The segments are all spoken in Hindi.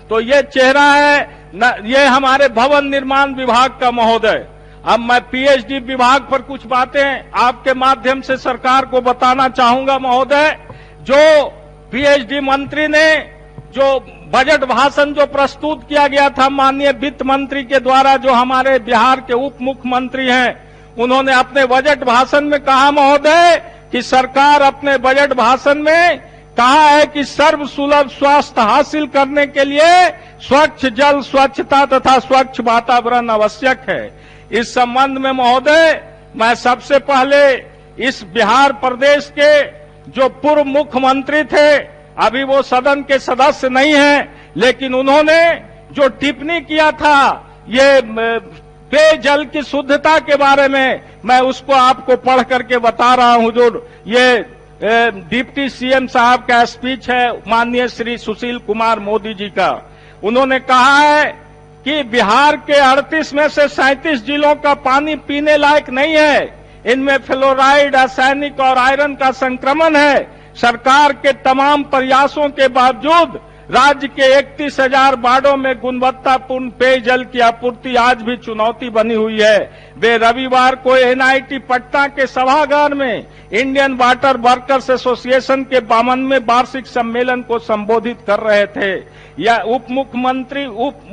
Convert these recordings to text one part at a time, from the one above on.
तो ये चेहरा है ये हमारे भवन निर्माण विभाग का महोदय। अब मैं पीएचडी विभाग पर कुछ बातें आपके माध्यम से सरकार को बताना चाहूंगा महोदय। जो पीएचडी मंत्री ने जो बजट भाषण जो प्रस्तुत किया गया था माननीय वित्त मंत्री के द्वारा, जो हमारे बिहार के उप मुख्यमंत्री हैं, उन्होंने अपने बजट भाषण में कहा महोदय कि सरकार अपने बजट भाषण में कहा है कि सर्व सुलभ स्वास्थ्य हासिल करने के लिए स्वच्छ जल, स्वच्छता तथा स्वच्छ वातावरण आवश्यक है। इस संबंध में महोदय मैं सबसे पहले इस बिहार प्रदेश के जो पूर्व मुख्यमंत्री थे, अभी वो सदन के सदस्य नहीं हैं, लेकिन उन्होंने जो टिप्पणी किया था ये पेयजल की शुद्धता के बारे में, मैं उसको आपको पढ़ करके बता रहा हूं। जो ये डिप्टी सीएम साहब का स्पीच है माननीय श्री सुशील कुमार मोदी जी का। उन्होंने कहा है कि बिहार के 38 में से 37 जिलों का पानी पीने लायक नहीं है, इनमें फ्लोराइड, आर्सेनिक और आयरन का संक्रमण है। सरकार के तमाम प्रयासों के बावजूद राज्य के 31,000 वार्डों में गुणवत्तापूर्ण पेयजल की आपूर्ति आज भी चुनौती बनी हुई है। वे रविवार को एनआईटी पटना के सभागार में इंडियन वाटर वर्कर्स एसोसिएशन के 52वें वार्षिक सम्मेलन को संबोधित कर रहे थे। यह उप मुख्यमंत्री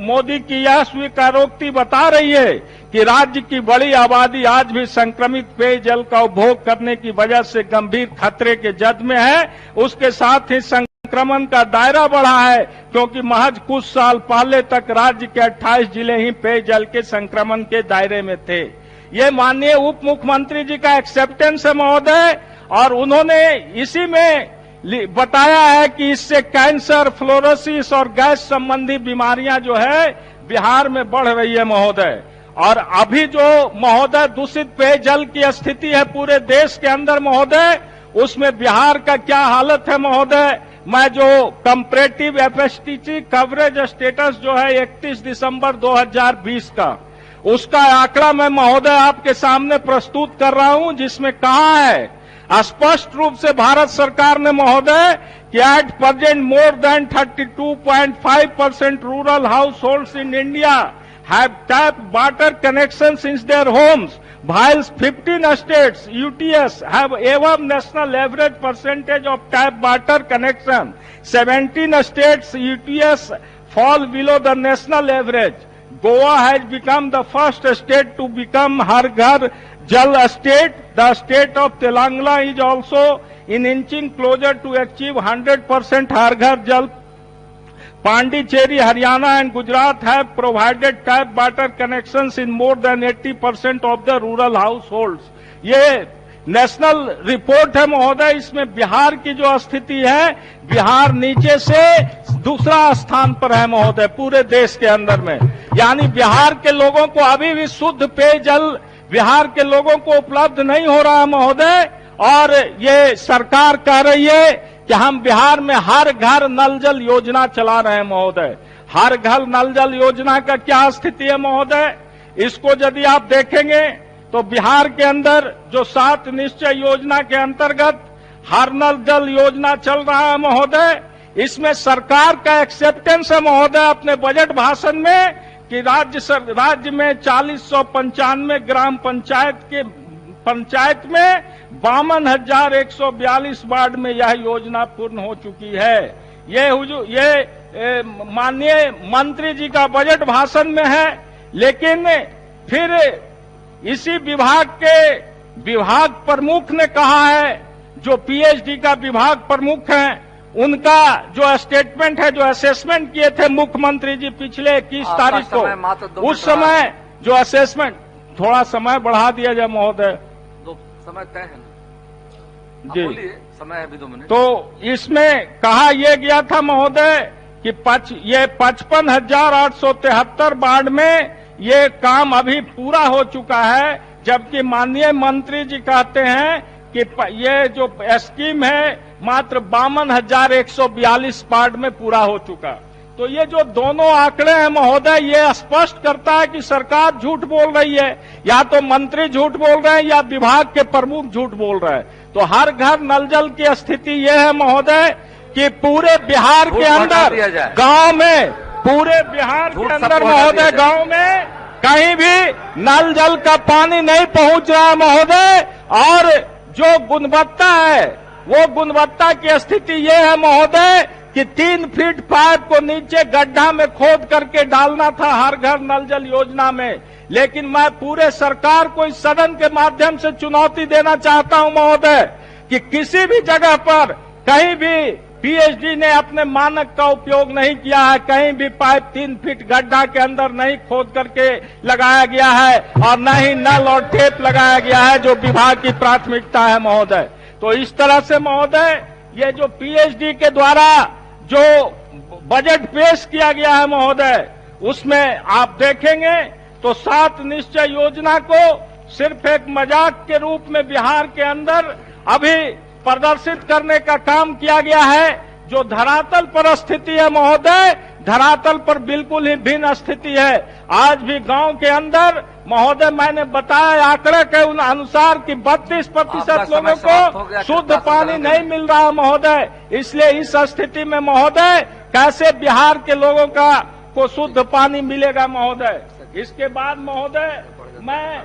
मोदी की यह स्वीकारोक्ति बता रही है कि राज्य की बड़ी आबादी आज भी संक्रमित पेयजल का उपभोग करने की वजह से गंभीर खतरे के जद में है। उसके साथ ही संक्रमण का दायरा बढ़ा है, क्योंकि महज कुछ साल पहले तक राज्य के 28 जिले ही पेयजल के संक्रमण के दायरे में थे। ये माननीय उप मुख्यमंत्री जी का एक्सेप्टेंस है महोदय, और उन्होंने इसी में बताया है कि इससे कैंसर, फ्लोरोसिस और गैस संबंधी बीमारियां जो है बिहार में बढ़ रही है महोदय। और अभी जो महोदय दूषित पेयजल की स्थिति है पूरे देश के अंदर महोदय, उसमें बिहार का क्या हालत है महोदय। मैं जो कंपैरेटिव एफएसटीसी कवरेज स्टेटस जो है 31 दिसंबर 2020 का, उसका आंकड़ा मैं महोदय आपके सामने प्रस्तुत कर रहा हूं, जिसमें कहा है स्पष्ट रूप से भारत सरकार ने महोदय कि at present more than 32.5% rural house holds in India have tap water connections in their homes, while 15 states UTS have above national average percentage of tap water connection. 17 states UTS fall below the national average. Goa has become the first state to become Har Ghar Jal state. The state of Telangana is also inching closer to achieve 100% Har Ghar Jal. Pondicherry, Haryana and Gujarat have provided tap water connections in more than 80% of the rural households. ये नेशनल रिपोर्ट है महोदय। इसमें बिहार की जो स्थिति है, बिहार नीचे से दूसरा स्थान पर है महोदय पूरे देश के अंदर में। यानी बिहार के लोगों को अभी भी शुद्ध पेयजल बिहार के लोगों को उपलब्ध नहीं हो रहा महोदय। और ये सरकार कह रही है कि हम बिहार में हर घर नल जल योजना चला रहे हैं महोदय। हर घर नल जल योजना का क्या स्थिति है महोदय, इसको यदि आप देखेंगे तो बिहार के अंदर जो 7 निश्चय योजना के अंतर्गत हर नल जल योजना चल रहा है महोदय, इसमें सरकार का एक्सेप्टेंस है महोदय अपने बजट भाषण में कि राज्य में 4095 ग्राम पंचायत में 52,142 वार्ड में यह योजना पूर्ण हो चुकी है। ये माननीय मंत्री जी का बजट भाषण में है। लेकिन फिर इसी विभाग प्रमुख ने कहा है, जो पीएचडी का विभाग प्रमुख हैं, उनका जो स्टेटमेंट है, जो असेसमेंट किए थे मुख्यमंत्री जी पिछले 21 तारीख को, उस समय जो असेसमेंट, थोड़ा समय बढ़ा दिया जाए महोदय, समय तय है जी, समय है अभी 2 मिनट। तो इसमें कहा यह गया था महोदय कि 55,873 वार्ड में ये काम अभी पूरा हो चुका है, जबकि माननीय मंत्री जी कहते हैं कि ये जो स्कीम है मात्र 52,142 वार्ड में पूरा हो चुका। तो ये जो दोनों आंकड़े हैं महोदय, ये स्पष्ट करता है कि सरकार झूठ बोल रही है, या तो मंत्री झूठ बोल रहे हैं या विभाग के प्रमुख झूठ बोल रहे हैं। तो हर घर नल जल की स्थिति ये है महोदय कि पूरे बिहार के अंदर गांव में पूरे बिहार के अंदर महोदय गांव में कहीं भी नल जल का पानी नहीं पहुंच रहा है महोदय। और जो गुणवत्ता है वो गुणवत्ता की स्थिति ये है महोदय कि 3 फीट पाइप को नीचे गड्ढा में खोद करके डालना था हर घर नल जल योजना में। लेकिन मैं पूरे सरकार को इस सदन के माध्यम से चुनौती देना चाहता हूं महोदय कि किसी भी जगह पर कहीं भी पीएचडी ने अपने मानक का उपयोग नहीं किया है, कहीं भी पाइप 3 फीट गड्ढा के अंदर नहीं खोद करके लगाया गया है और न ही नल और टेप लगाया गया है जो विभाग की प्राथमिकता है महोदय। तो इस तरह से महोदय ये जो पीएचडी के द्वारा जो बजट पेश किया गया है महोदय उसमें आप देखेंगे तो 7 निश्चय योजना को सिर्फ एक मजाक के रूप में बिहार के अंदर अभी प्रदर्शित करने का काम किया गया है। जो धरातल पर स्थिति है महोदय, धरातल पर बिल्कुल ही भिन्न स्थिति है। आज भी गांव के अंदर महोदय मैंने बताया आंकड़े के अनुसार कि 32% लोगों को शुद्ध पानी नहीं मिल रहा महोदय। इसलिए इस स्थिति में महोदय कैसे बिहार के लोगों को शुद्ध पानी मिलेगा महोदय। इसके बाद महोदय मैं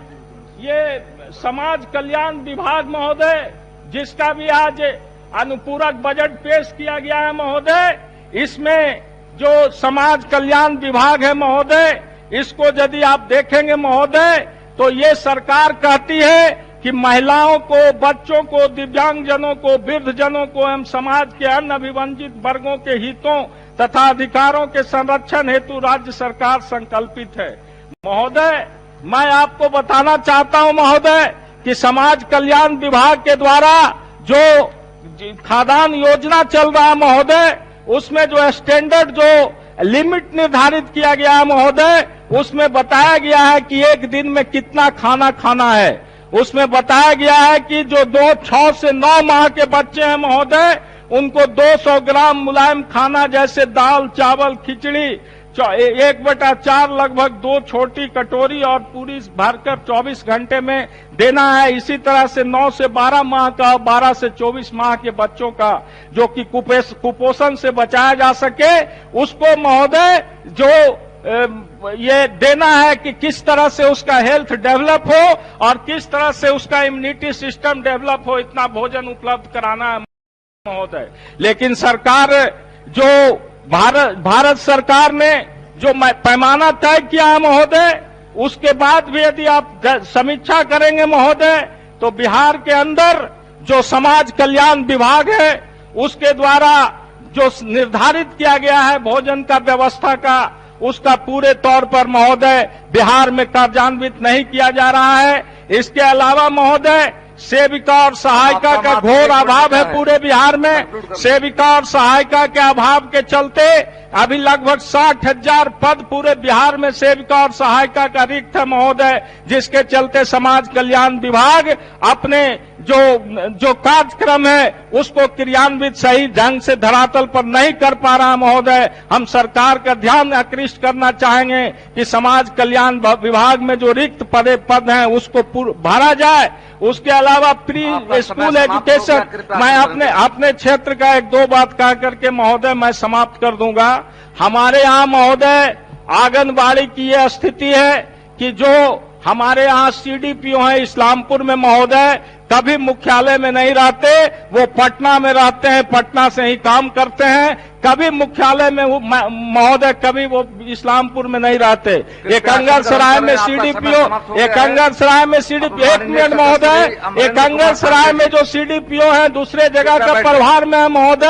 ये समाज कल्याण विभाग महोदय जिसका भी आज अनुपूरक बजट पेश किया गया है महोदय, इसमें जो समाज कल्याण विभाग है महोदय इसको यदि आप देखेंगे महोदय तो ये सरकार कहती है कि महिलाओं को, बच्चों को, दिव्यांगजनों को, वृद्धजनों को एवं समाज के अन्य अभिवंचित वर्गों के हितों तथा अधिकारों के संरक्षण हेतु राज्य सरकार संकल्पित है। महोदय मैं आपको बताना चाहता हूं महोदय कि समाज कल्याण विभाग के द्वारा जो खाद्यान्न योजना चल रहा है महोदय उसमें जो स्टैंडर्ड जो लिमिट निर्धारित किया गया है महोदय उसमें बताया गया है कि एक दिन में कितना खाना खाना है। उसमें बताया गया है कि जो 6 से 9 माह के बच्चे हैं महोदय उनको 200 ग्राम मुलायम खाना जैसे दाल, चावल, खिचड़ी 1/4 लगभग 2 छोटी कटोरी और पूरी भरकर 24 घंटे में देना है। इसी तरह से 9 से 12 माह का, 12 से 24 माह के बच्चों का जो कि कुपोषण से बचाया जा सके उसको महोदय जो ये देना है कि किस तरह से उसका हेल्थ डेवलप हो और किस तरह से उसका इम्यूनिटी सिस्टम डेवलप हो, इतना भोजन उपलब्ध कराना है महोदय। लेकिन सरकार जो भारत सरकार ने जो पैमाना तय किया है महोदय उसके बाद भी यदि आप समीक्षा करेंगे महोदय तो बिहार के अंदर जो समाज कल्याण विभाग है उसके द्वारा जो निर्धारित किया गया है भोजन का व्यवस्था का उसका पूरे तौर पर महोदय बिहार में कार्यान्वित नहीं किया जा रहा है। इसके अलावा महोदय सेविका और सहायिका का घोर अभाव है पूरे बिहार में। सेविका और सहायिका के अभाव के चलते अभी लगभग 60,000 पद पूरे बिहार में सेविका और सहायिका का रिक्त है महोदय, जिसके चलते समाज कल्याण विभाग अपने जो कार्यक्रम है उसको क्रियान्वित सही ढंग से धरातल पर नहीं कर पा रहा महोदय। हम सरकार का ध्यान आकृष्ट करना चाहेंगे कि समाज कल्याण विभाग में जो रिक्त पद हैं उसको भरा जाए। उसके अलावा प्री स्कूल एजुकेशन, मैं अपने क्षेत्र का 1-2 बात कह करके महोदय मैं समाप्त कर दूंगा। हमारे यहाँ महोदय आंगनबाड़ी की यह स्थिति है कि जो हमारे यहाँ सीडीपीओ हैं इस्लामपुर में महोदय कभी मुख्यालय में नहीं रहते, वो पटना में रहते हैं, पटना से ही काम करते हैं। कभी मुख्यालय में महोदय कभी वो इस्लामपुर में नहीं रहते। एकंगरसराय में सीडीपीओ, एकंगरसराय में सीडीपीओ, 1 मिनट महोदय, एकंगरसराय में जो सीडीपीओ है दूसरे जगह का प्रभार में है महोदय।